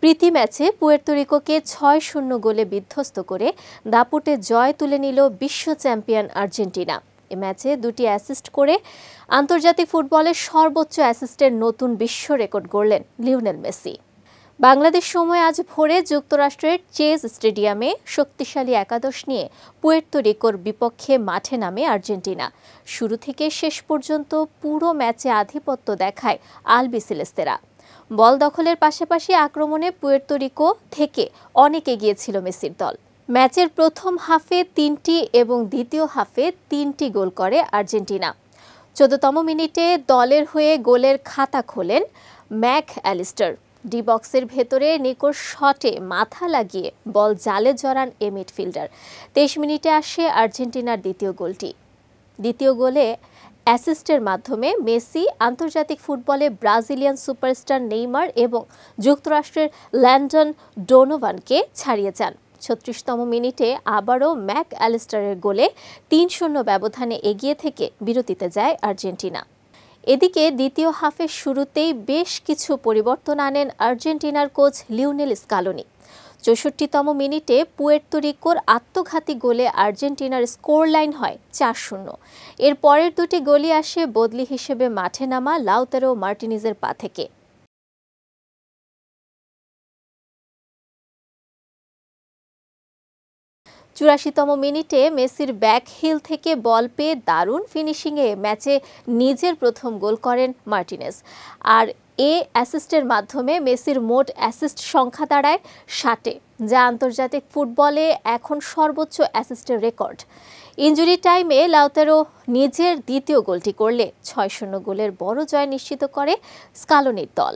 প্রীতি ম্যাচে পুয়ের্তো রিকোকে ৬-০ গোলে বিধ্বস্ত করে দাপুটে জয় তুলে নিল বিশ্ব চ্যাম্পিয়ন আর্জেন্টিনা। এ ম্যাচে ২টি অ্যাসিস্ট করে আন্তর্জাতিক ফুটবলের সর্বোচ্চ অ্যাসিস্টের নতুন বিশ্ব রেকর্ড গড়লেন লিওনেল মেসি। বাংলাদেশ সময় আজ ভোরে যুক্তরাষ্ট্রের চেজ স্টেডিয়ামে শক্তিশালী একাদশ নিয়ে পুয়ের্তো রিকোর বিপক্ষে মাঠে নামে আর্জেন্টিনা। শুরু থেকে শেষ পর্যন্ত পুরো ম্যাচে আধিপত্য দেখায় আলবিসেলেস্তেরা। বল দখলের পাশাপাশি আক্রমণে পুয়ের্তো রিকো থেকে অনেক এগিয়ে ছিল মেসির দল। ম্যাচের প্রথম হাফে ৩টি এবং দ্বিতীয় হাফে ৩টি গোল করে আর্জেন্টিনা। ১৪তম মিনিটে দলের হয়ে গোলের খাতা খোলেন ম্যাক অ্যালিস্টার। ডি বক্সের ভেতরে নিকোর শটে মাথা লাগিয়ে বল জালে জড়ান এ মিডফিল্ডার। ২৩ মিনিটে আসে আর্জেন্টিনার দ্বিতীয় গোলটি। দ্বিতীয় গোলে অ্যাসিস্টের মাধ্যমে মেসি আন্তর্জাতিক ফুটবলে ব্রাজিলিয়ান সুপারস্টার নেইমার এবং যুক্তরাষ্ট্রের ল্যান্ডন ডোনোভানকে ছাড়িয়ে যান। ৩৬তম মিনিটে আবারও ম্যাক অ্যালিস্টারের গোলে ৩-০ ব্যবধানে এগিয়ে থেকে বিরতিতে যায় আর্জেন্টিনা। এদিকে দ্বিতীয় হাফের শুরুতেই বেশ কিছু পরিবর্তন আনেন আর্জেন্টিনার কোচ লিওনেল স্কালোনি। ৬৪তম মিনিটে পুয়ের্তো রিকোর আত্মঘাতী গোলে আর্জেন্টিনার স্কোর লাইন হয় ৪-০। এর পরের দুটি গোলই আসে বদলি হিসেবে মাঠে নামা লাউতারো মার্টিনেজের পা থেকে। চুরাশিতম মিনিটে মেসির ব্যাক হিল থেকে বল পেয়ে দারুণ ফিনিশিংয়ে ম্যাচে নিজের প্রথম গোল করেন মার্টিনেজ। আর এ অ্যাসিস্টের মাধ্যমে মেসির মোট অ্যাসিস্ট সংখ্যা দাঁড়ায় ৬০-এ, যা আন্তর্জাতিক ফুটবলে এখন সর্বোচ্চ অ্যাসিস্টের রেকর্ড। ইনজুরি টাইমে লাউতারো নিজের দ্বিতীয় গোলটি করলে ৬-০ গোলের বড় জয় নিশ্চিত করে স্কালোনির দল।